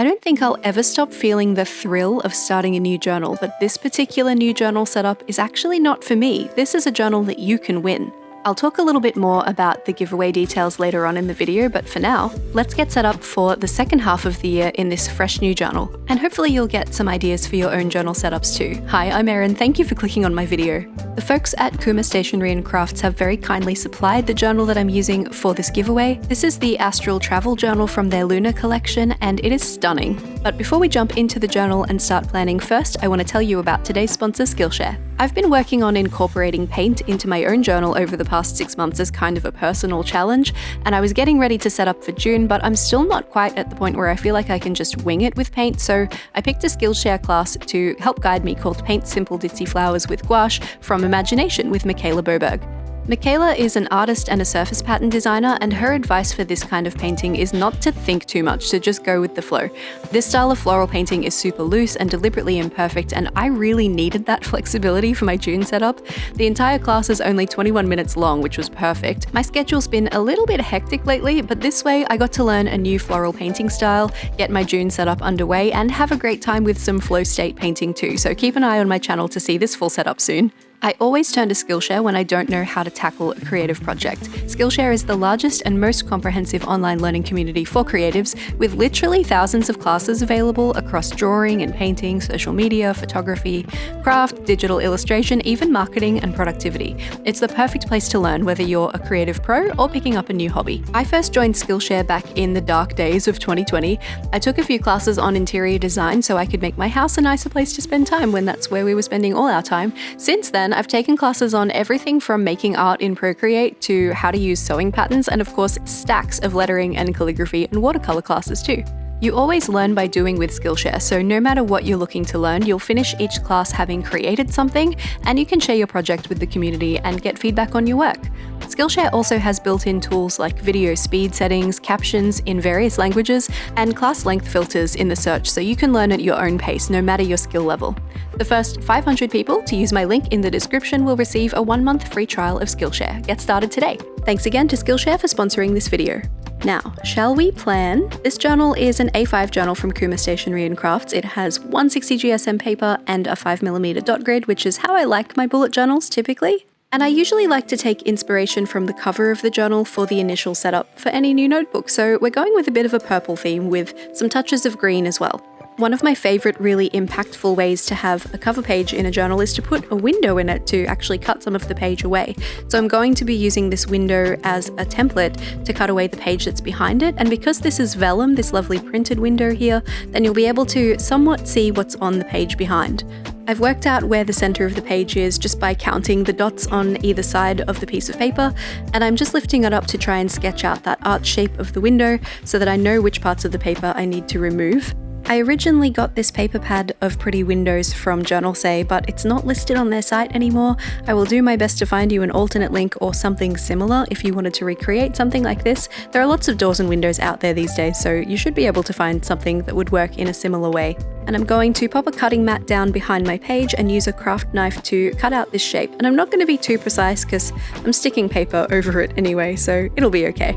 I don't think I'll ever stop feeling the thrill of starting a new journal, but this particular new journal setup is actually not for me. This is a journal that you can win. I'll talk a little bit more about the giveaway details later on in the video, but for now, let's get set up for the second half of the year in this fresh new journal. And hopefully you'll get some ideas for your own journal setups too. Hi, I'm Erin, thank you for clicking on my video. The folks at KUMA Stationery and Crafts have very kindly supplied the journal that I'm using for this giveaway. This is the Astral Travel Journal from their Lunar collection, and it is stunning. But before we jump into the journal and start planning, first I want to tell you about today's sponsor, Skillshare. I've been working on incorporating paint into my own journal over the past 6 months as kind of a personal challenge, and I was getting ready to set up for June, but I'm still not quite at the point where I feel like I can just wing it with paint, so I picked a Skillshare class to help guide me called Paint Simple Ditzy Flowers with Gouache from Imagination with Michaela Boberg. Michaela is an artist and a surface pattern designer, and her advice for this kind of painting is not to think too much, to just go with the flow. This style of floral painting is super loose and deliberately imperfect, and I really needed that flexibility for my June setup. The entire class is only 21 minutes long, which was perfect. My schedule's been a little bit hectic lately, but this way I got to learn a new floral painting style, get my June setup underway, and have a great time with some flow state painting too, so keep an eye on my channel to see this full setup soon. I always turn to Skillshare when I don't know how to tackle a creative project. Skillshare is the largest and most comprehensive online learning community for creatives, with literally thousands of classes available across drawing and painting, social media, photography, craft, digital illustration, even marketing and productivity. It's the perfect place to learn whether you're a creative pro or picking up a new hobby. I first joined Skillshare back in the dark days of 2020. I took a few classes on interior design so I could make my house a nicer place to spend time when that's where we were spending all our time. Since then, I've taken classes on everything from making art in Procreate to how to use sewing patterns, and of course, stacks of lettering and calligraphy and watercolor classes too. You always learn by doing with Skillshare, so no matter what you're looking to learn, you'll finish each class having created something, and you can share your project with the community and get feedback on your work. Skillshare also has built-in tools like video speed settings, captions in various languages, and class length filters in the search, so you can learn at your own pace, no matter your skill level. The first 500 people to use my link in the description will receive a 1-month free trial of Skillshare. Get started today. Thanks again to Skillshare for sponsoring this video. Now, shall we plan? This journal is an A5 journal from KUMA Stationery and Crafts. It has 160 GSM paper and a 5mm dot grid, which is how I like my bullet journals typically. And I usually like to take inspiration from the cover of the journal for the initial setup for any new notebook, so we're going with a bit of a purple theme with some touches of green as well. One of my favorite really impactful ways to have a cover page in a journal is to put a window in it to actually cut some of the page away. So I'm going to be using this window as a template to cut away the page that's behind it, and because this is vellum, this lovely printed window here, then you'll be able to somewhat see what's on the page behind. I've worked out where the center of the page is just by counting the dots on either side of the piece of paper, and I'm just lifting it up to try and sketch out that arch shape of the window so that I know which parts of the paper I need to remove. I originally got this paper pad of pretty windows from JOURNALSAY, but it's not listed on their site anymore. I will do my best to find you an alternate link or something similar if you wanted to recreate something like this. There are lots of doors and windows out there these days, so you should be able to find something that would work in a similar way. And I'm going to pop a cutting mat down behind my page and use a craft knife to cut out this shape. And I'm not going to be too precise because I'm sticking paper over it anyway, so it'll be okay.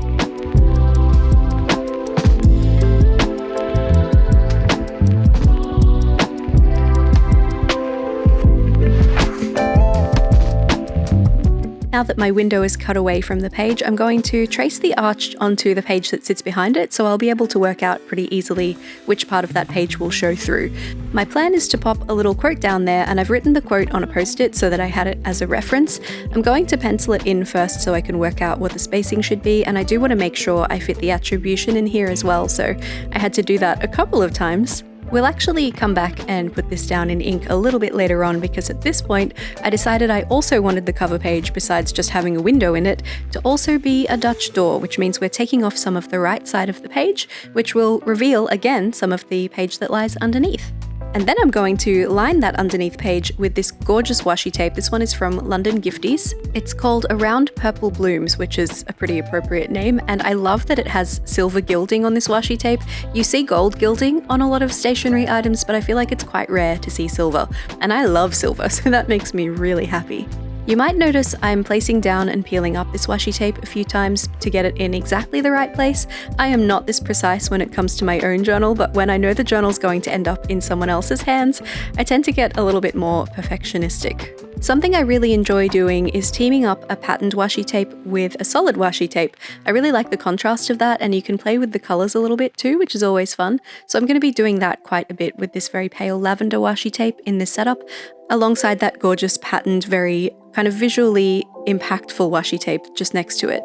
Now that my window is cut away from the page, I'm going to trace the arch onto the page that sits behind it, so I'll be able to work out pretty easily which part of that page will show through. My plan is to pop a little quote down there, and I've written the quote on a post-it so that I had it as a reference. I'm going to pencil it in first so I can work out what the spacing should be, and I do want to make sure I fit the attribution in here as well, so I had to do that a couple of times. We'll actually come back and put this down in ink a little bit later on, because at this point I decided I also wanted the cover page, besides just having a window in it, to also be a Dutch door, which means we're taking off some of the right side of the page, which will reveal again some of the page that lies underneath. And then I'm going to line that underneath page with this gorgeous washi tape. This one is from London Gifties. It's called Around Purple Blooms, which is a pretty appropriate name, and I love that it has silver gilding on this washi tape. You see gold gilding on a lot of stationery items, but I feel like it's quite rare to see silver, and I love silver, so that makes me really happy. You might notice I'm placing down and peeling up this washi tape a few times to get it in exactly the right place. I am not this precise when it comes to my own journal, but when I know the journal's going to end up in someone else's hands, I tend to get a little bit more perfectionistic. Something I really enjoy doing is teaming up a patterned washi tape with a solid washi tape. I really like the contrast of that, and you can play with the colors a little bit too, which is always fun. So I'm going to be doing that quite a bit with this very pale lavender washi tape in this setup, alongside that gorgeous patterned, very kind of visually impactful washi tape just next to it.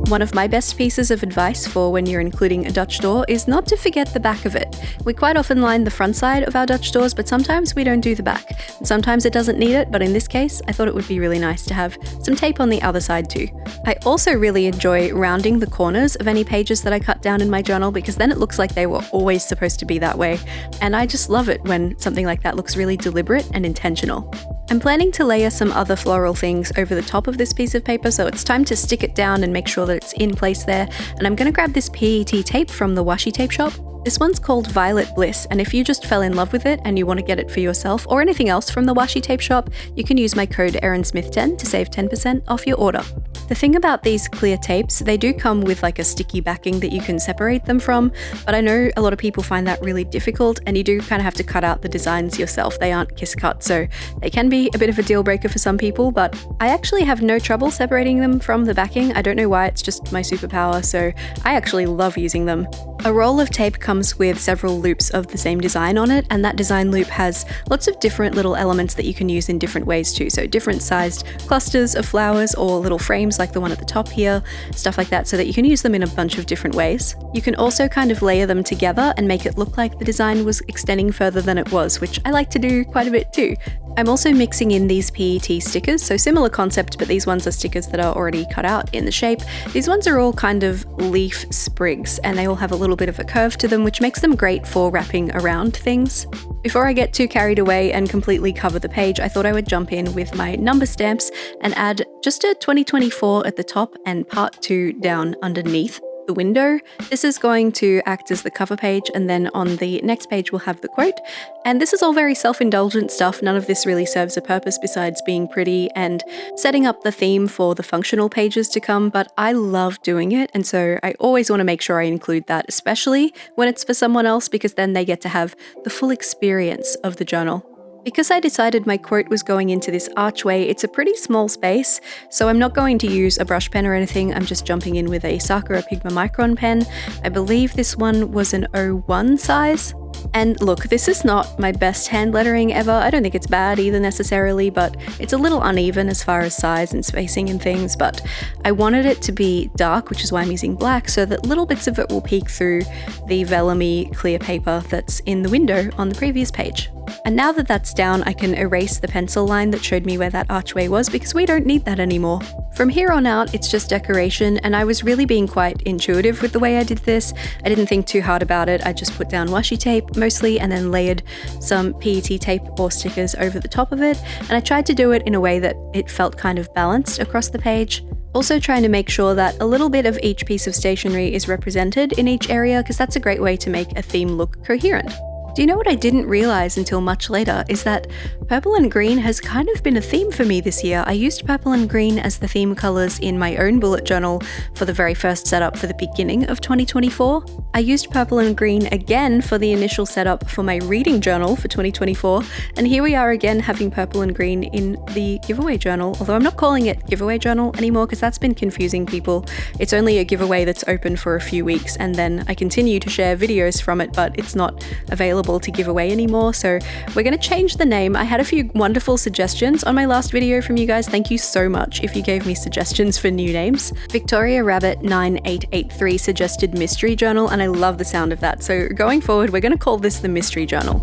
One of my best pieces of advice for when you're including a Dutch door is not to forget the back of it. We quite often line the front side of our Dutch doors, but sometimes we don't do the back. And sometimes it doesn't need it, but in this case, I thought it would be really nice to have some tape on the other side too. I also really enjoy rounding the corners of any pages that I cut down in my journal, because then it looks like they were always supposed to be that way. And I just love it when something like that looks really deliberate and intentional. I'm planning to layer some other floral things over the top of this piece of paper, so it's time to stick it down and make sure that it's in place there. And I'm going to grab this PET tape from the washi tape shop. This one's called Violet Bliss, and if you just fell in love with it and you want to get it for yourself or anything else from the washi tape shop, you can use my code ErinSmith10 to save 10% off your order. The thing about these clear tapes, they do come with like a sticky backing that you can separate them from, but I know a lot of people find that really difficult, and you do kind of have to cut out the designs yourself. They aren't kiss cut, so they can be a bit of a deal breaker for some people, but I actually have no trouble separating them from the backing. I don't know why, it's just my superpower, so I actually love using them. A roll of tape comes with several loops of the same design on it, and that design loop has lots of different little elements that you can use in different ways too. So different sized clusters of flowers or little frames like the one at the top here, stuff like that, so that you can use them in a bunch of different ways. You can also kind of layer them together and make it look like the design was extending further than it was, which I like to do quite a bit too. I'm also mixing in these PET stickers, so similar concept, but these ones are stickers that are already cut out in the shape. These ones are all kind of leaf sprigs, and they all have a little bit of a curve to them, which makes them great for wrapping around things. Before I get too carried away and completely cover the page, I thought I would jump in with my number stamps and add just a 2024 at the top and part 2 down underneath the window. This is going to act as the cover page, and then on the next page we'll have the quote. And this is all very self-indulgent stuff. None of this really serves a purpose besides being pretty and setting up the theme for the functional pages to come, but I love doing it, and so I always want to make sure I include that, especially when it's for someone else, because then they get to have the full experience of the journal. Because I decided my quote was going into this archway, it's a pretty small space, so I'm not going to use a brush pen or anything. I'm just jumping in with a Sakura Pigma Micron pen. I believe this one was an 01 size. And look, this is not my best hand lettering ever. I don't think it's bad either necessarily, but it's a little uneven as far as size and spacing and things, but I wanted it to be dark, which is why I'm using black, so that little bits of it will peek through the vellum-y clear paper that's in the window on the previous page. And now that that's down, I can erase the pencil line that showed me where that archway was, because we don't need that anymore. From here on out, it's just decoration, and I was really being quite intuitive with the way I did this. I didn't think too hard about it. I just put down washi tape mostly and then layered some PET tape or stickers over the top of it, and I tried to do it in a way that it felt kind of balanced across the page. Also trying to make sure that a little bit of each piece of stationery is represented in each area, because that's a great way to make a theme look coherent. Do you know what I didn't realize until much later is that purple and green has kind of been a theme for me this year. I used purple and green as the theme colors in my own bullet journal for the very first setup for the beginning of 2024. I used purple and green again for the initial setup for my reading journal for 2024, and here we are again having purple and green in the giveaway journal, although I'm not calling it giveaway journal anymore because that's been confusing people. It's only a giveaway that's open for a few weeks, and then I continue to share videos from it, but it's not available to give away anymore, so we're going to change the name. I had a few wonderful suggestions on my last video from you guys. Thank you so much if you gave me suggestions for new names. Victoria Rabbit 9883 suggested Mystery Journal, and I love the sound of that, so going forward we're going to call this the Mystery Journal.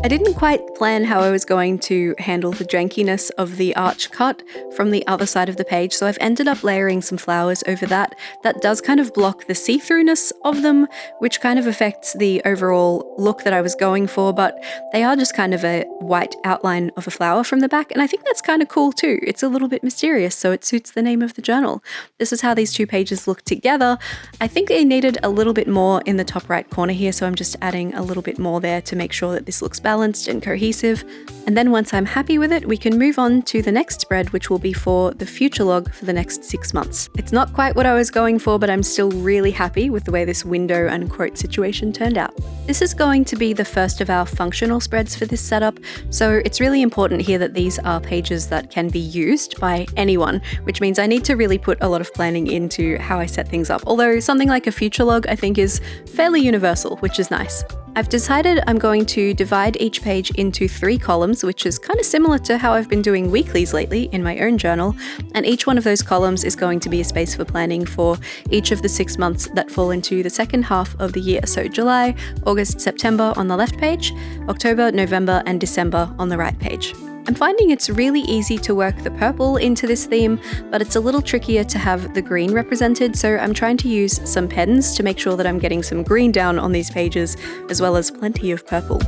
I didn't quite plan how I was going to handle the jankiness of the arch cut from the other side of the page, so I've ended up layering some flowers over that. That does kind of block the see-throughness of them, which kind of affects the overall look that I was going for, but they are just kind of a white outline of a flower from the back, and I think that's kind of cool too. It's a little bit mysterious, so it suits the name of the journal. This is how these two pages look together. I think they needed a little bit more in the top right corner here, so I'm just adding a little bit more there to make sure that this looks balanced and cohesive. And then once I'm happy with it, we can move on to the next spread, which will be for the future log for the next 6 months. It's not quite what I was going for, but I'm still really happy with the way this window and quote situation turned out. This is going to be the first of our functional spreads for this setup, so it's really important here that these are pages that can be used by anyone, which means I need to really put a lot of planning into how I set things up, although something like a future log I think is fairly universal, which is nice. I've decided I'm going to divide each page into 3 columns, which is kind of similar to how I've been doing weeklies lately in my own journal, and each one of those columns is going to be a space for planning for each of the 6 months that fall into the second half of the year. So July, August, September on the left page, October, November, and December on the right page. I'm finding it's really easy to work the purple into this theme, but it's a little trickier to have the green represented, so I'm trying to use some pens to make sure that I'm getting some green down on these pages, as well as plenty of purple.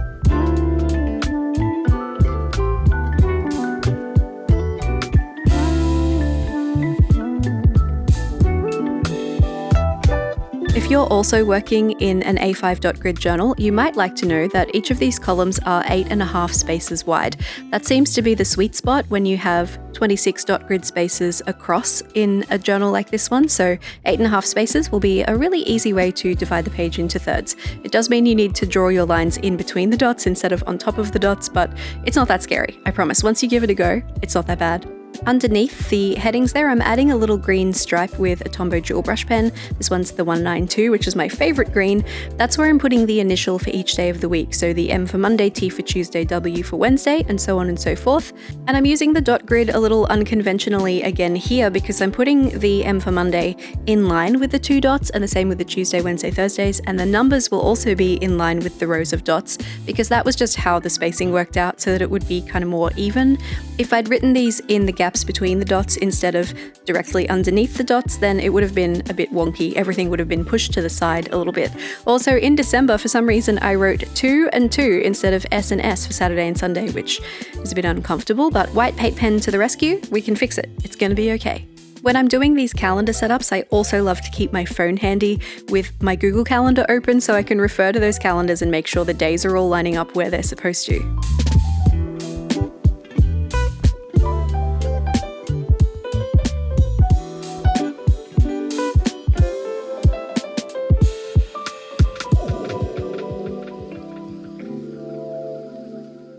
If you're also working in an A5 dot grid journal, you might like to know that each of these columns are 8.5 spaces wide. That seems to be the sweet spot when you have 26 dot grid spaces across in a journal like this one, so 8.5 spaces will be a really easy way to divide the page into thirds. It does mean you need to draw your lines in between the dots instead of on top of the dots, but it's not that scary, I promise. Once you give it a go, it's not that bad. Underneath the headings there, I'm adding a little green stripe with a Tombow jewel brush pen. This one's the 192, which is my favorite green. That's where I'm putting the initial for each day of the week. So the M for Monday, T for Tuesday, W for Wednesday, and so on and so forth. And I'm using the dot grid a little unconventionally again here because I'm putting the M for Monday in line with the 2 dots, and the same with the Tuesday, Wednesday, Thursdays, and the numbers will also be in line with the rows of dots because that was just how the spacing worked out so that it would be kind of more even. If I'd written these in the gaps between the dots instead of directly underneath the dots, then it would have been a bit wonky. Everything would have been pushed to the side a little bit. Also, in December, for some reason, I wrote 2 and 2 instead of S and S for Saturday and Sunday, which is a bit uncomfortable, but white paint pen to the rescue, we can fix it. It's going to be okay. When I'm doing these calendar setups, I also love to keep my phone handy with my Google Calendar open so I can refer to those calendars and make sure the days are all lining up where they're supposed to.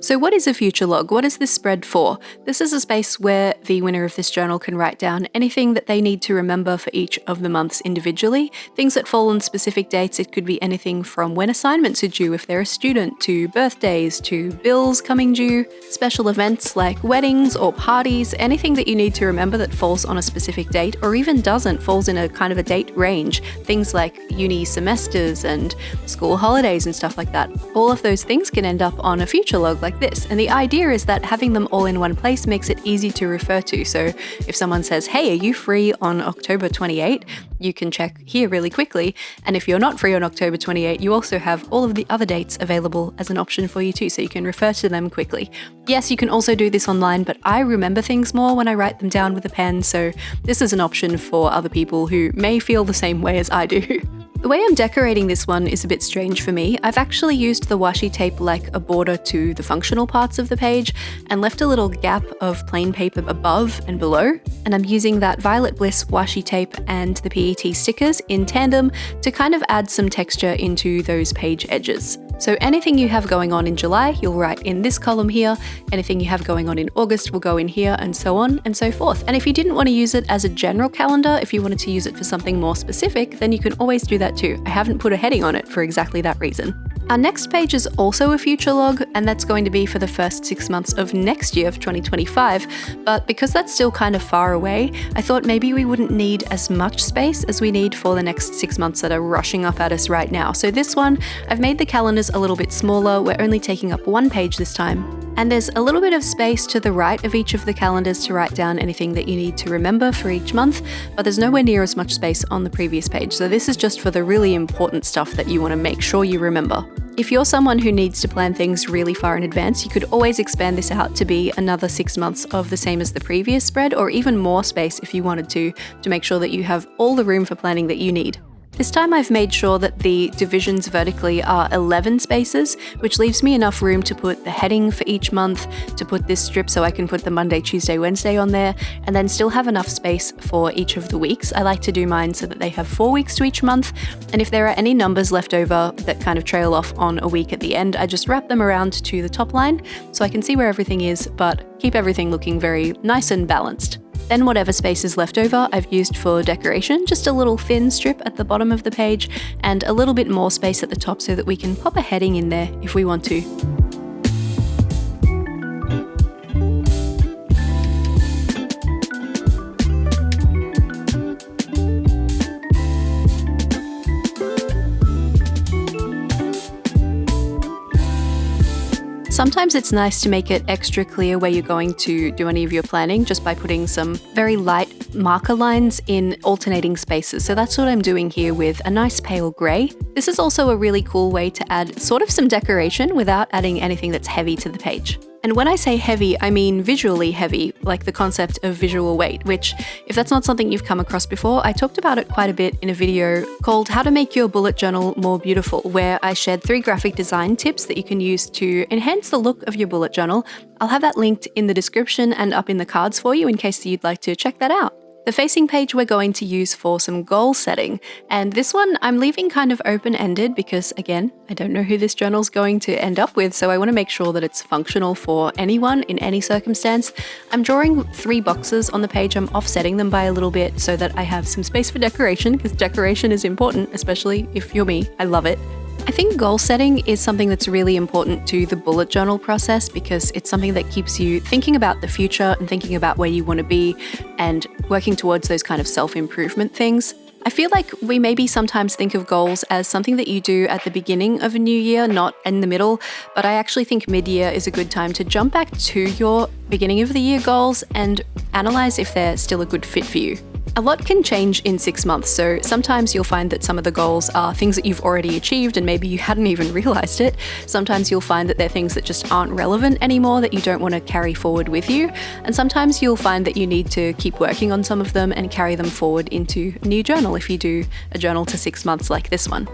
So what is a future log? What is this spread for? This is a space where the winner of this journal can write down anything that they need to remember for each of the months individually. Things that fall on specific dates. It could be anything from when assignments are due if they're a student, to birthdays, to bills coming due, special events like weddings or parties, anything that you need to remember that falls on a specific date or even doesn't, falls in a kind of a date range. Things like uni semesters and school holidays and stuff like that. All of those things can end up on a future log like this. And the idea is that having them all in one place makes it easy to refer to. So if someone says, hey, are you free on October 28? You can check here really quickly. And if you're not free on October 28, you also have all of the other dates available as an option for you too, so you can refer to them quickly. Yes, you can also do this online, but I remember things more when I write them down with a pen, so this is an option for other people who may feel the same way as I do. The way I'm decorating this one is a bit strange for me. I've actually used the washi tape like a border to the functional parts of the page and left a little gap of plain paper above and below. And I'm using that Violet Bliss washi tape and the PET stickers in tandem to kind of add some texture into those page edges. So anything you have going on in July, you'll write in this column here. Anything you have going on in August will go in here, and so on and so forth. And if you didn't want to use it as a general calendar, if you wanted to use it for something more specific, then you can always do that too. I haven't put a heading on it for exactly that reason. Our next page is also a future log, and that's going to be for the first 6 months of next year of 2025, but because that's still kind of far away, I thought maybe we wouldn't need as much space as we need for the next 6 months that are rushing up at us right now. So this one, I've made the calendars a little bit smaller. We're only taking up one page this time. And there's a little bit of space to the right of each of the calendars to write down anything that you need to remember for each month, but there's nowhere near as much space on the previous page. So this is just for the really important stuff that you want to make sure you remember. If you're someone who needs to plan things really far in advance, you could always expand this out to be another 6 months of the same as the previous spread, or even more space if you wanted to make sure that you have all the room for planning that you need. This time I've made sure that the divisions vertically are 11 spaces, which leaves me enough room to put the heading for each month, to put this strip so I can put the Monday, Tuesday, Wednesday on there, and then still have enough space for each of the weeks. I like to do mine so that they have 4 weeks to each month, and if there are any numbers left over that kind of trail off on a week at the end, I just wrap them around to the top line so I can see where everything is, but keep everything looking very nice and balanced. Then whatever space is left over, I've used for decoration, just a little thin strip at the bottom of the page and a little bit more space at the top so that we can pop a heading in there if we want to. Sometimes it's nice to make it extra clear where you're going to do any of your planning just by putting some very light marker lines in alternating spaces. So that's what I'm doing here with a nice pale grey. This is also a really cool way to add sort of some decoration without adding anything that's heavy to the page. And when I say heavy, I mean visually heavy, like the concept of visual weight, which, if that's not something you've come across before, I talked about it quite a bit in a video called How to Make Your Bullet Journal More Beautiful, where I shared 3 graphic design tips that you can use to enhance the look of your bullet journal. I'll have that linked in the description and up in the cards for you in case you'd like to check that out. The facing page we're going to use for some goal setting, and this one I'm leaving kind of open-ended because, again, I don't know who this journal's going to end up with, so I want to make sure that it's functional for anyone in any circumstance. I'm drawing 3 boxes on the page. I'm offsetting them by a little bit so that I have some space for decoration, because decoration is important, especially if you're me. I love it. I think goal setting is something that's really important to the bullet journal process because it's something that keeps you thinking about the future and thinking about where you want to be and working towards those kind of self-improvement things. I feel like we maybe sometimes think of goals as something that you do at the beginning of a new year, not in the middle, but I actually think mid-year is a good time to jump back to your beginning of the year goals and analyze if they're still a good fit for you. A lot can change in 6 months, so sometimes you'll find that some of the goals are things that you've already achieved and maybe you hadn't even realized it. Sometimes you'll find that they're things that just aren't relevant anymore that you don't want to carry forward with you. And sometimes you'll find that you need to keep working on some of them and carry them forward into a new journal if you do a journal to 6 months like this one.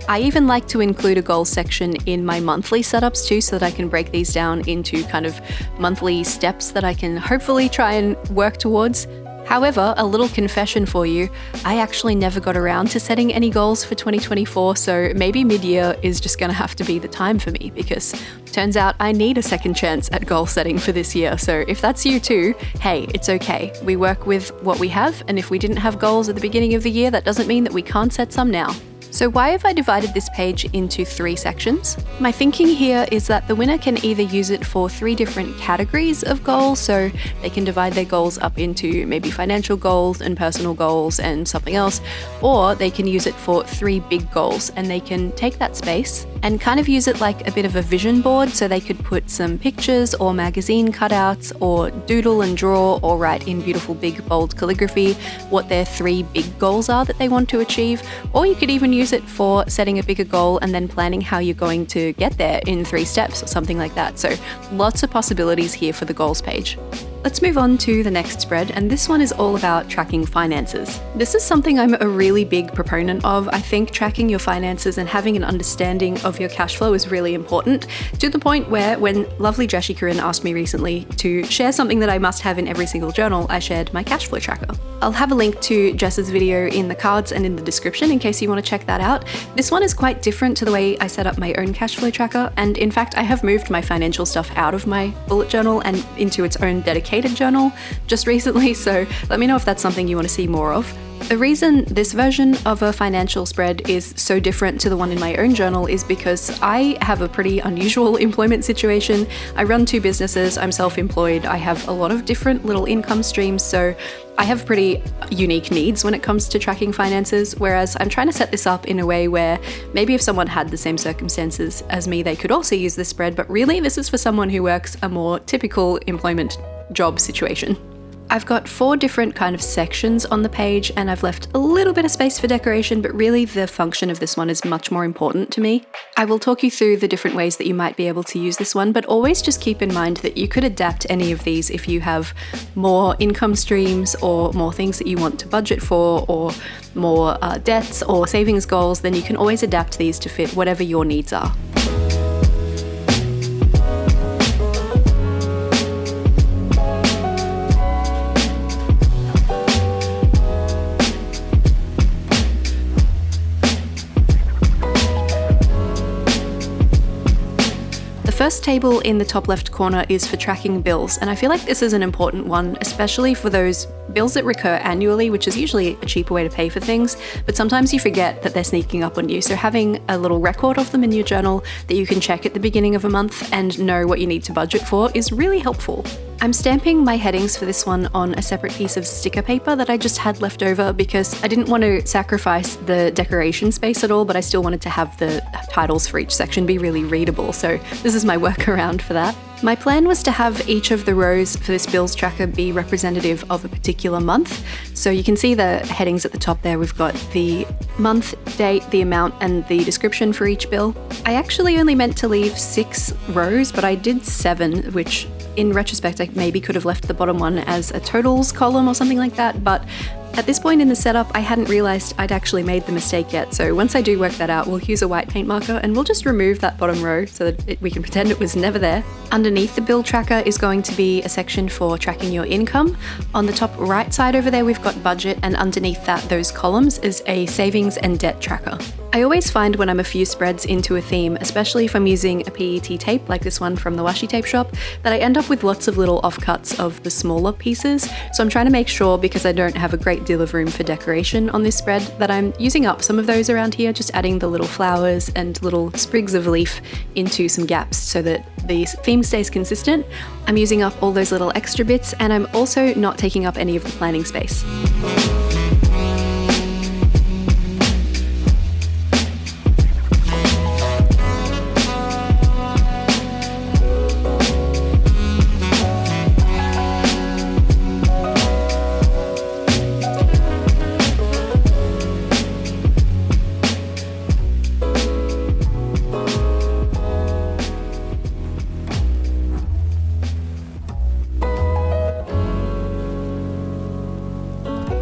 I even like to include a goals section in my monthly setups too, so that I can break these down into kind of monthly steps that I can hopefully try and work towards. However, a little confession for you, I actually never got around to setting any goals for 2024, so maybe mid-year is just going to have to be the time for me because turns out I need a second chance at goal setting for this year. So if that's you too, hey, it's okay. We work with what we have, and if we didn't have goals at the beginning of the year, that doesn't mean that we can't set some now. So why have I divided this page into 3 sections? My thinking here is that the winner can either use it for 3 different categories of goals, so they can divide their goals up into maybe financial goals and personal goals and something else, or they can use it for 3 big goals, and they can take that space and kind of use it like a bit of a vision board, so they could put some pictures or magazine cutouts or doodle and draw or write in beautiful big bold calligraphy what their 3 big goals are that they want to achieve, or you could even use it for setting a bigger goal and then planning how you're going to get there in 3 steps or something like that. So lots of possibilities here for the goals page. Let's move on to the next spread, and this one is all about tracking finances. This is something I'm a really big proponent of. I think tracking your finances and having an understanding of your cash flow is really important, to the point where when lovely Jessie Corinne asked me recently to share something that I must have in every single journal, I shared my cash flow tracker. I'll have a link to Jess's video in the cards and in the description in case you want to check that out. This one is quite different to the way I set up my own cash flow tracker, and in fact I have moved my financial stuff out of my bullet journal and into its own dedicated journal just recently, so let me know if that's something you want to see more of. The reason this version of a financial spread is so different to the one in my own journal is because I have a pretty unusual employment situation. I run 2 businesses, I'm self-employed, I have a lot of different little income streams, so I have pretty unique needs when it comes to tracking finances, whereas I'm trying to set this up in a way where maybe if someone had the same circumstances as me, they could also use this spread, but really this is for someone who works a more typical employment job situation. I've got 4 different kind of sections on the page and I've left a little bit of space for decoration, but really the function of this one is much more important to me. I will talk you through the different ways that you might be able to use this one, but always just keep in mind that you could adapt any of these if you have more income streams or more things that you want to budget for or more debts or savings goals, then you can always adapt these to fit whatever your needs are. The first table in the top left corner is for tracking bills, and I feel like this is an important one, especially for those bills that recur annually, which is usually a cheaper way to pay for things, but sometimes you forget that they're sneaking up on you. So having a little record of them in your journal that you can check at the beginning of a month and know what you need to budget for is really helpful. I'm stamping my headings for this one on a separate piece of sticker paper that I just had left over because I didn't want to sacrifice the decoration space at all, but I still wanted to have the titles for each section be really readable, so this is my workaround for that. My plan was to have each of the rows for this bills tracker be representative of a particular month. So you can see the headings at the top there. We've got the month, date, the amount, and the description for each bill. I actually only meant to leave 6 rows, but I did 7, which in retrospect, I maybe could have left the bottom one as a totals column or something like that, but at this point in the setup, I hadn't realized I'd actually made the mistake yet, so once I do work that out, we'll use a white paint marker and we'll just remove that bottom row so that we can pretend it was never there. Underneath the bill tracker is going to be a section for tracking your income. On the top right side over there, we've got budget, and underneath that, those columns, is a savings and debt tracker. I always find when I'm a few spreads into a theme, especially if I'm using a PET tape like this one from the Washi tape shop, that I end up with lots of little offcuts of the smaller pieces. So I'm trying to make sure, because I don't have a great deal of room for decoration on this spread, that I'm using up some of those around here, just adding the little flowers and little sprigs of leaf into some gaps so that the theme stays consistent. I'm using up all those little extra bits, and I'm also not taking up any of the planning space.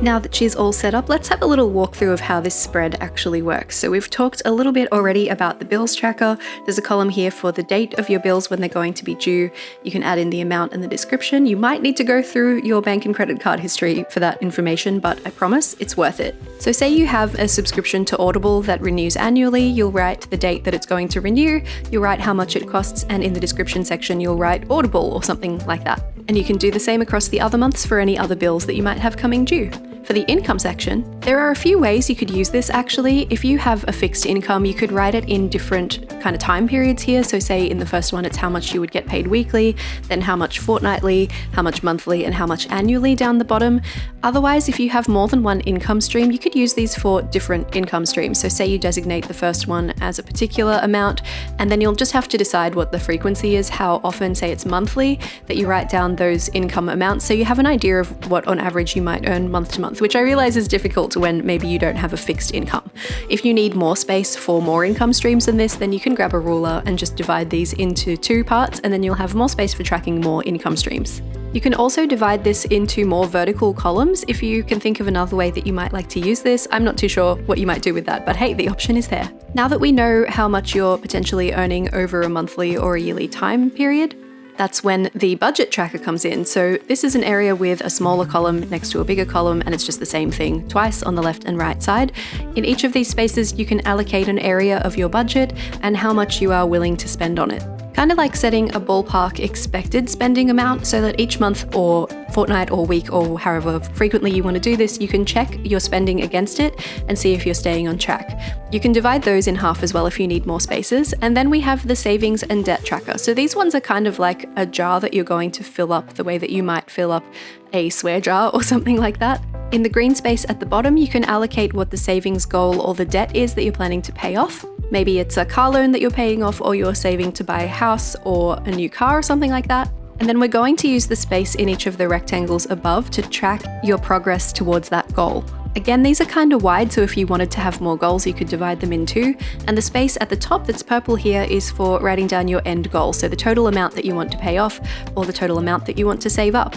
Now that she's all set up, let's have a little walkthrough of how this spread actually works. So we've talked a little bit already about the bills tracker. There's a column here for the date of your bills when they're going to be due. You can add in the amount and the description. You might need to go through your bank and credit card history for that information, but I promise it's worth it. So say you have a subscription to Audible that renews annually, you'll write the date that it's going to renew, you'll write how much it costs, and in the description section you'll write Audible or something like that. And you can do the same across the other months for any other bills that you might have coming due. For the income section, there are a few ways you could use this actually. If you have a fixed income, you could write it in different kind of time periods here. So say in the first one, it's how much you would get paid weekly, then how much fortnightly, how much monthly, and how much annually down the bottom. Otherwise, if you have more than one income stream, you could use these for different income streams. So say you designate the first one as a particular amount, and then you'll just have to decide what the frequency is, how often, say it's monthly, that you write down those income amounts so you have an idea of what on average you might earn month to month, which I realize is difficult when maybe you don't have a fixed income. If you need more space for more income streams than this, then you can grab a ruler and just divide these into 2 parts, and then you'll have more space for tracking more income streams. You can also divide this into more vertical columns if you can think of another way that you might like to use this. I'm not too sure what you might do with that, but hey, the option is there. Now that we know how much you're potentially earning over a monthly or a yearly time period, that's when the budget tracker comes in. So this is an area with a smaller column next to a bigger column, and it's just the same thing twice on the left and right side. In each of these spaces, you can allocate an area of your budget and how much you are willing to spend on it. kind of like setting a ballpark expected spending amount so that each month or fortnight or week or however frequently you want to do this, you can check your spending against it and see if you're staying on track. You can divide those in half as well if you need more spaces. And then we have the savings and debt tracker. So these ones are kind of like a jar that you're going to fill up the way that you might fill up a swear jar or something like that. In the green space at the bottom, you can allocate what the savings goal or the debt is that you're planning to pay off. Maybe it's a car loan that you're paying off, or you're saving to buy a house or a new car or something like that. And then we're going to use the space in each of the rectangles above to track your progress towards that goal. Again, these are kind of wide, so if you wanted to have more goals, you could divide them in two. And the space at the top that's purple here is for writing down your end goal, so the total amount that you want to pay off or the total amount that you want to save up.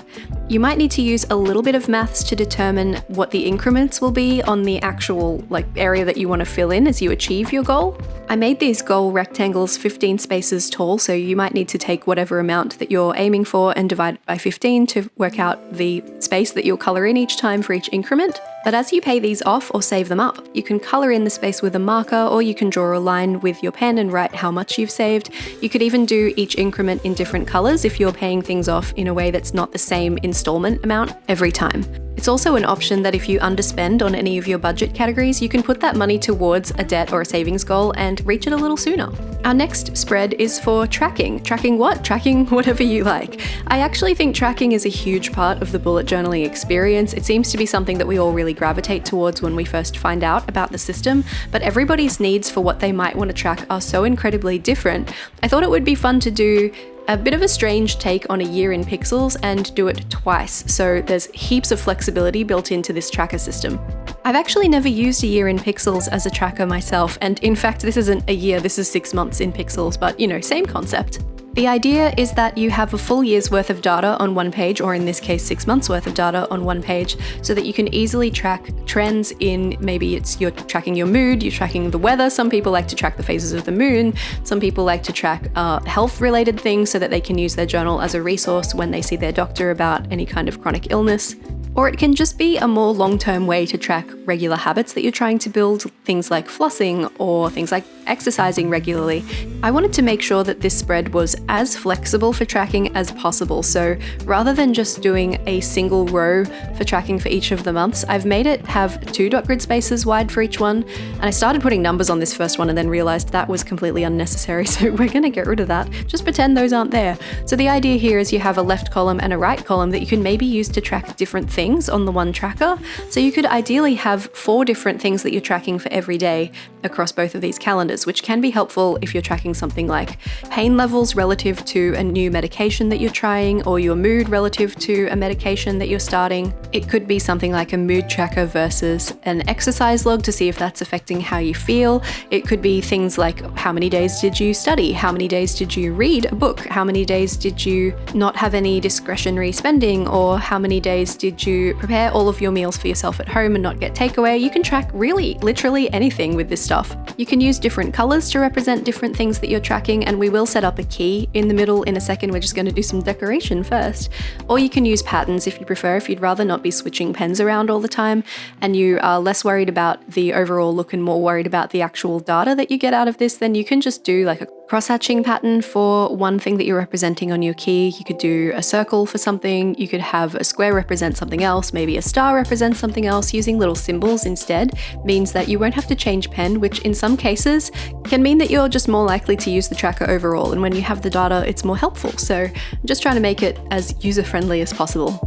You might need to use a little bit of maths to determine what the increments will be on the actual area that you want to fill in as you achieve your goal. I made these goal rectangles 15 spaces tall, so you might need to take whatever amount that you're aiming for and divide it by 15 to work out the space that you'll colour in each time for each increment. But as you pay these off or save them up, you can colour in the space with a marker, or you can draw a line with your pen and write how much you've saved. You could even do each increment in different colours if you're paying things off in a way that's not the same installment amount every time. It's also an option that if you underspend on any of your budget categories, you can put that money towards a debt or a savings goal and reach it a little sooner. Our next spread is for tracking. Tracking what? Tracking whatever you like. I actually think tracking is a huge part of the bullet journaling experience. It seems to be something that we all really gravitate towards when we first find out about the system, but everybody's needs for what they might want to track are so incredibly different. I thought it would be fun to do a bit of a strange take on a year in pixels and do it twice, so there's heaps of flexibility built into this tracker system. I've actually never used a year in pixels as a tracker myself, and in fact this isn't a year, this is 6 months in pixels, but same concept. The idea is that you have a full year's worth of data on one page, or in this case 6 months worth of data on one page, so that you can easily track trends in, maybe you're tracking your mood, you're tracking the weather. Some people like to track the phases of the moon. Some people like to track health related things so that they can use their journal as a resource when they see their doctor about any kind of chronic illness. Or it can just be a more long-term way to track regular habits that you're trying to build, things like flossing or things like exercising regularly. I wanted to make sure that this spread was as flexible for tracking as possible. So rather than just doing a single row for tracking for each of the months, I've made it have 2 dot grid spaces wide for each one. And I started putting numbers on this first one and then realized that was completely unnecessary. So we're going to get rid of that. Just pretend those aren't there. So the idea here is you have a left column and a right column that you can maybe use to track different things on the one tracker. So you could ideally have 4 different things that you're tracking for every day across both of these calendars, which can be helpful if you're tracking something like pain levels relative to a new medication that you're trying, or your mood relative to a medication that you're starting. It could be something like a mood tracker versus an exercise log to see if that's affecting how you feel. It could be things like how many days did you study? How many days did you read a book? How many days did you not have any discretionary spending? Or how many days did you prepare all of your meals for yourself at home and not get takeaway? You can track really literally anything with this stuff. You can use different colors to represent different things that you're tracking, and we will set up a key in the middle in a second. We're just going to do some decoration first. Or you can use patterns if you prefer, if you'd rather not be switching pens around all the time and you are less worried about the overall look and more worried about the actual data that you get out of this, then you can just do like a cross-hatching pattern for one thing that you're representing on your key. You could do a circle for something, you could have a square represent something else, maybe a star represents something else. Using little symbols instead means that you won't have to change pen, which in some cases can mean that you're just more likely to use the tracker overall, and when you have the data it's more helpful. So I'm just trying to make it as user-friendly as possible.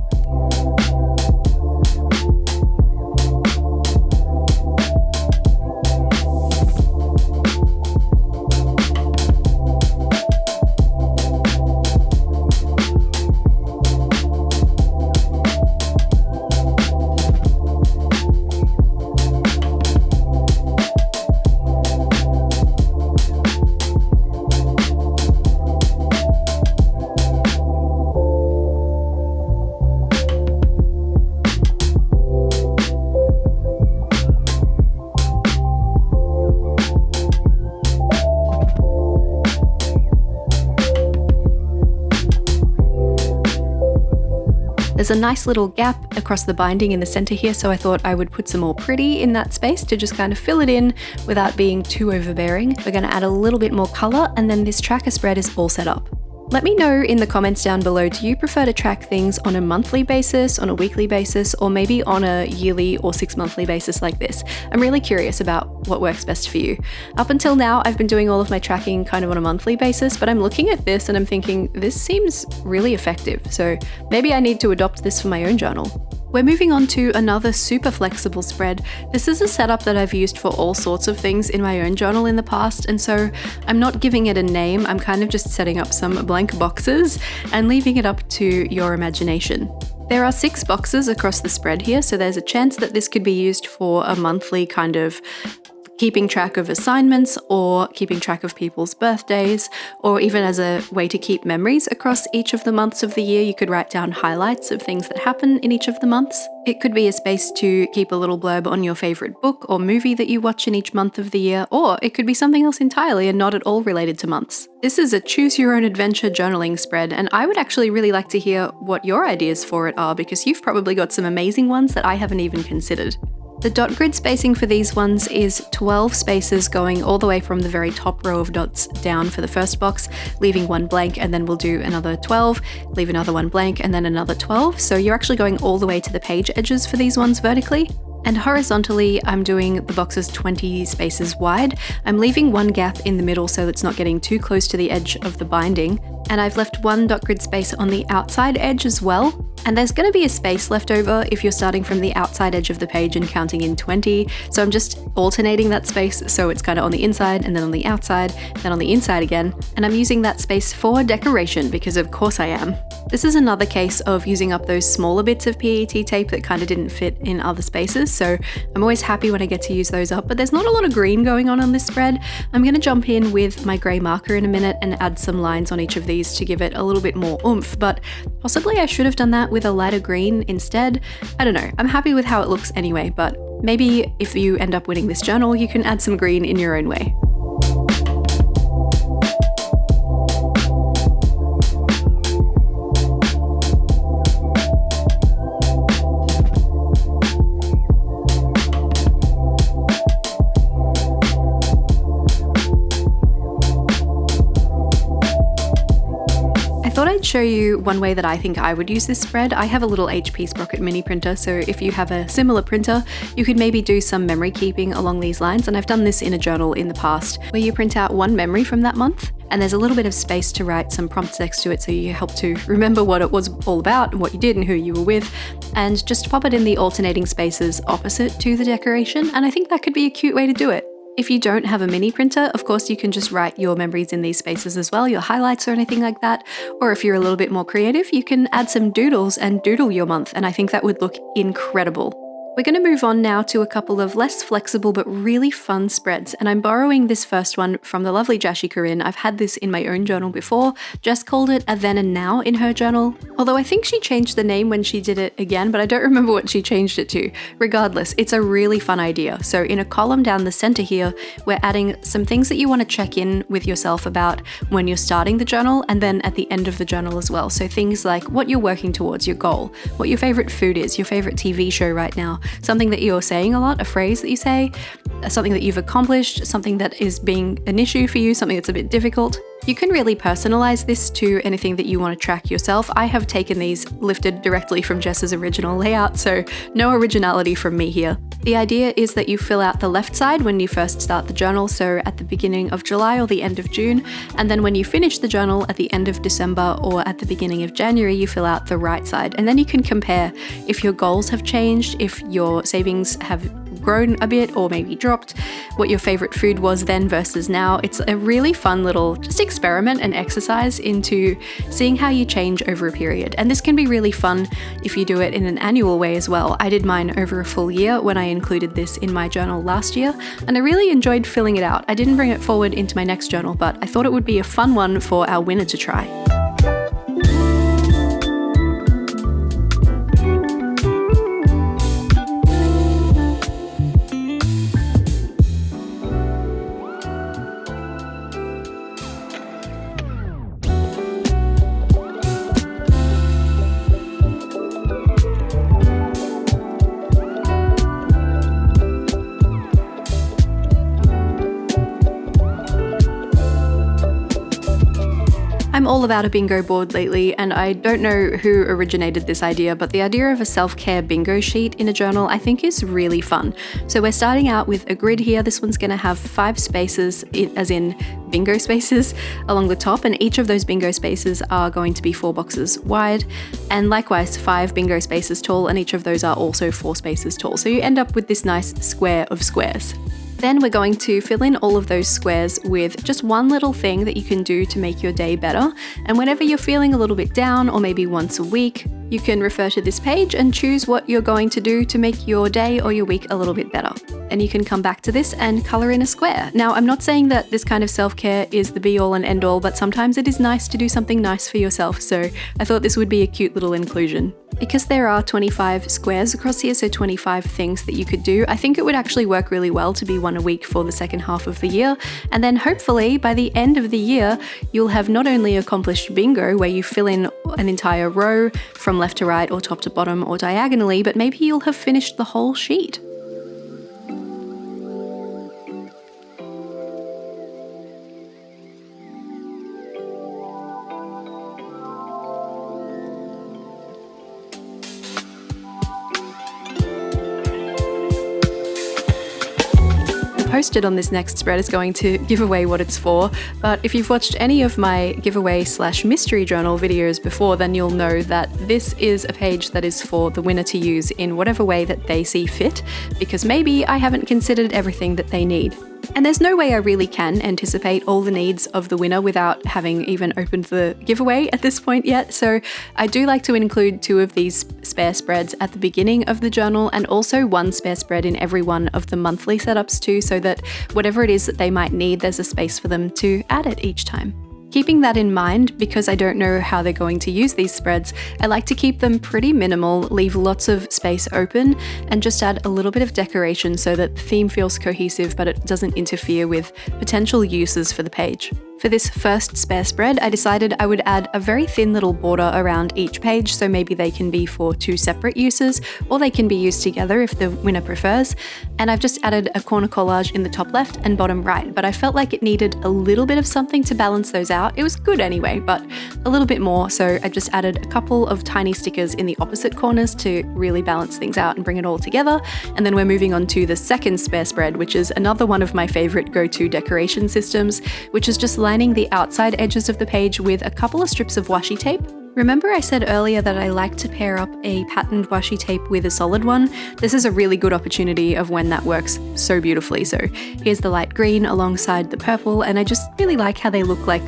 There's a nice little gap across the binding in the center here, so I thought I would put some more pretty in that space to just kind of fill it in without being too overbearing. We're going to add a little bit more color, and then this tracker spread is all set up. Let me know in the comments down below, do you prefer to track things on a monthly basis, on a weekly basis, or maybe on a yearly or 6-monthly basis like this? I'm really curious about what works best for you. Up until now, I've been doing all of my tracking kind of on a monthly basis, but I'm looking at this and I'm thinking, this seems really effective, so maybe I need to adopt this for my own journal. We're moving on to another super flexible spread. This is a setup that I've used for all sorts of things in my own journal in the past, and so I'm not giving it a name, I'm kind of just setting up some blank boxes and leaving it up to your imagination. There are 6 boxes across the spread here, so there's a chance that this could be used for a monthly kind of keeping track of assignments or keeping track of people's birthdays, or even as a way to keep memories across each of the months of the year. You could write down highlights of things that happen in each of the months. It could be a space to keep a little blurb on your favorite book or movie that you watch in each month of the year, or it could be something else entirely and not at all related to months. This is a choose your own adventure journaling spread, and I would actually really like to hear what your ideas for it are, because you've probably got some amazing ones that I haven't even considered. The dot grid spacing for these ones is 12 spaces going all the way from the very top row of dots down for the first box, leaving one blank, and then we'll do another 12, leave another one blank, and then another 12. So you're actually going all the way to the page edges for these ones vertically. And horizontally, I'm doing the boxes 20 spaces wide. I'm leaving one gap in the middle so it's not getting too close to the edge of the binding. And I've left one dot grid space on the outside edge as well. And there's going to be a space left over if you're starting from the outside edge of the page and counting in 20. So I'm just alternating that space so it's kind of on the inside and then on the outside, then on the inside again. And I'm using that space for decoration because of course I am. This is another case of using up those smaller bits of PET tape that kind of didn't fit in other spaces. So I'm always happy when I get to use those up, but there's not a lot of green going on this spread. I'm going to jump in with my grey marker in a minute and add some lines on each of these to give it a little bit more oomph, but possibly I should have done that with a lighter green instead. I don't know, I'm happy with how it looks anyway, but maybe if you end up winning this journal, you can add some green in your own way. I'd show you one way that I think I would use this spread. I have a little HP Sprocket mini printer, so if you have a similar printer, you could maybe do some memory keeping along these lines, and I've done this in a journal in the past, where you print out one memory from that month, and there's a little bit of space to write some prompts next to it so you help to remember what it was all about, what you did and who you were with, and just pop it in the alternating spaces opposite to the decoration, and I think that could be a cute way to do it. If you don't have a mini printer, of course you can just write your memories in these spaces as well, your highlights or anything like that. Or if you're a little bit more creative, you can add some doodles and doodle your month, and I think that would look incredible. We're going to move on now to a couple of less flexible but really fun spreads, and I'm borrowing this first one from the lovely Jashi Corinne. I've had this in my own journal before. Jess called it a then and now in her journal, although I think she changed the name when she did it again, but I don't remember what she changed it to. Regardless, it's a really fun idea. So in a column down the center here, we're adding some things that you want to check in with yourself about when you're starting the journal, and then at the end of the journal as well. So things like what you're working towards, your goal, what your favorite food is, your favorite TV show right now, something that you're saying a lot, a phrase that you say, something that you've accomplished, something that is being an issue for you, something that's a bit difficult. You can really personalize this to anything that you want to track yourself. I have taken these lifted directly from Jess's original layout, so no originality from me here. The idea is that you fill out the left side when you first start the journal, so at the beginning of July or the end of June, and then when you finish the journal at the end of December or at the beginning of January, you fill out the right side. And then you can compare if your goals have changed, if your savings have grown a bit or maybe dropped, what your favorite food was then versus now. It's a really fun little just experiment and exercise into seeing how you change over a period. And this can be really fun if you do it in an annual way as well. I did mine over a full year when I included this in my journal last year, and I really enjoyed filling it out. I didn't bring it forward into my next journal, but I thought it would be a fun one for our winner to try. I'm all about a bingo board lately, and I don't know who originated this idea, but the idea of a self-care bingo sheet in a journal I think is really fun. So we're starting out with a grid here. This one's going to have 5 spaces, as in bingo spaces, along the top, and each of those bingo spaces are going to be 4 boxes wide, and likewise 5 bingo spaces tall, and each of those are also 4 spaces tall. So you end up with this nice square of squares. Then we're going to fill in all of those squares with just one little thing that you can do to make your day better. And whenever you're feeling a little bit down, or maybe once a week, you can refer to this page and choose what you're going to do to make your day or your week a little bit better. And you can come back to this and color in a square. Now, I'm not saying that this kind of self-care is the be-all and end-all, but sometimes it is nice to do something nice for yourself, so I thought this would be a cute little inclusion. Because there are 25 squares across here, so 25 things that you could do, I think it would actually work really well to be one a week for the second half of the year. And then hopefully by the end of the year, you'll have not only accomplished bingo, where you fill in an entire row from left to right or top to bottom or diagonally, but maybe you'll have finished the whole sheet. Posted on this next spread is going to give away what it's for, but if you've watched any of my giveaway/mystery journal videos before, then you'll know that this is a page that is for the winner to use in whatever way that they see fit, because maybe I haven't considered everything that they need. And there's no way I really can anticipate all the needs of the winner without having even opened the giveaway at this point yet, so I do like to include 2 of these spare spreads at the beginning of the journal, and also 1 spare spread in every one of the monthly setups too, so that whatever it is that they might need, there's a space for them to add it each time. Keeping that in mind, because I don't know how they're going to use these spreads, I like to keep them pretty minimal, leave lots of space open, and just add a little bit of decoration so that the theme feels cohesive but it doesn't interfere with potential uses for the page. For this first spare spread, I decided I would add a very thin little border around each page, so maybe they can be for 2 separate uses, or they can be used together if the winner prefers. And I've just added a corner collage in the top left and bottom right, but I felt like it needed a little bit of something to balance those out. It was good anyway, but a little bit more, so I just added a couple of tiny stickers in the opposite corners to really balance things out and bring it all together. And then we're moving on to the second spare spread, which is another one of my favorite go-to decoration systems, which is just lining the outside edges of the page with a couple of strips of washi tape. Remember I said earlier that I like to pair up a patterned washi tape with a solid one? This is a really good opportunity of when that works so beautifully. So here's the light green alongside the purple, and I just really like how they look like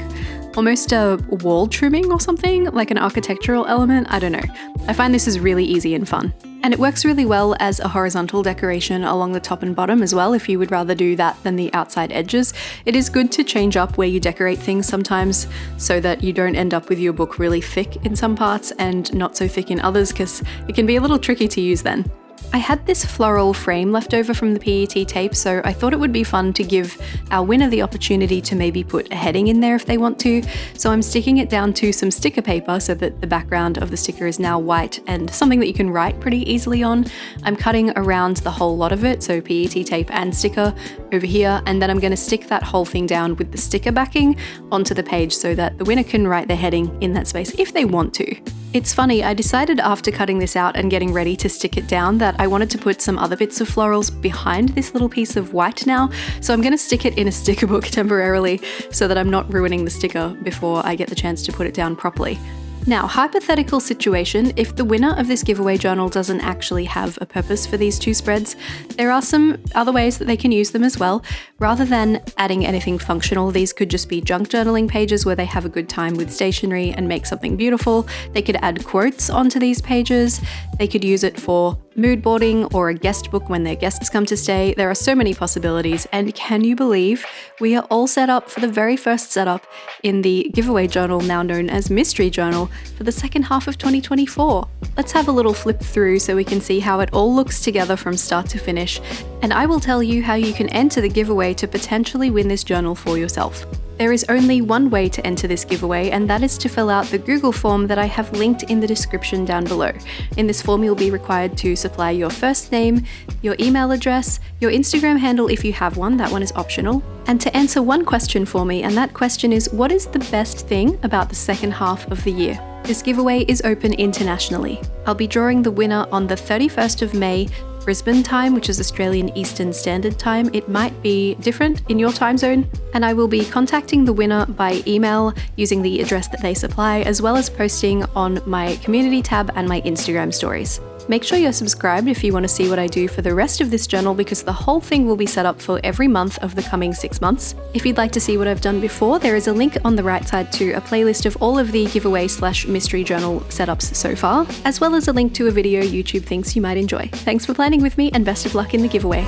almost a wall trimming or something, like an architectural element. I don't know. I find this is really easy and fun. And it works really well as a horizontal decoration along the top and bottom as well, if you would rather do that than the outside edges. It is good to change up where you decorate things sometimes so that you don't end up with your book really thick in some parts and not so thick in others, because it can be a little tricky to use then. I had this floral frame left over from the PET tape, so I thought it would be fun to give our winner the opportunity to maybe put a heading in there if they want to. So I'm sticking it down to some sticker paper so that the background of the sticker is now white and something that you can write pretty easily on. I'm cutting around the whole lot of it, so PET tape and sticker over here, and then I'm going to stick that whole thing down with the sticker backing onto the page so that the winner can write their heading in that space if they want to. It's funny, I decided after cutting this out and getting ready to stick it down that I wanted to put some other bits of florals behind this little piece of white now, so I'm going to stick it in a sticker book temporarily so that I'm not ruining the sticker before I get the chance to put it down properly. Now, hypothetical situation, if the winner of this giveaway journal doesn't actually have a purpose for these 2 spreads, there are some other ways that they can use them as well. Rather than adding anything functional, these could just be junk journaling pages where they have a good time with stationery and make something beautiful. They could add quotes onto these pages. They could use it for mood boarding or a guest book when their guests come to stay. There are so many possibilities, and can you believe we are all set up for the very first setup in the giveaway journal, now known as Mystery Journal, for the second half of 2024. Let's have a little flip through so we can see how it all looks together from start to finish, and I will tell you how you can enter the giveaway to potentially win this journal for yourself. There is only one way to enter this giveaway, and that is to fill out the Google form that I have linked in the description down below. In this form, you'll be required to supply your first name, your email address, your Instagram handle if you have one, that one is optional, and to answer one question for me, and that question is, what is the best thing about the second half of the year? This giveaway is open internationally. I'll be drawing the winner on the 31st of May, Brisbane time, which is Australian Eastern Standard Time. It might be different in your time zone, and I will be contacting the winner by email using the address that they supply, as well as posting on my community tab and my Instagram stories. Make sure you're subscribed if you want to see what I do for the rest of this journal, because the whole thing will be set up for every month of the coming 6 months. If you'd like to see what I've done before, there is a link on the right side to a playlist of all of the giveaway/mystery journal setups so far, as well as a link to a video YouTube thinks you might enjoy. Thanks for planning with me, and best of luck in the giveaway.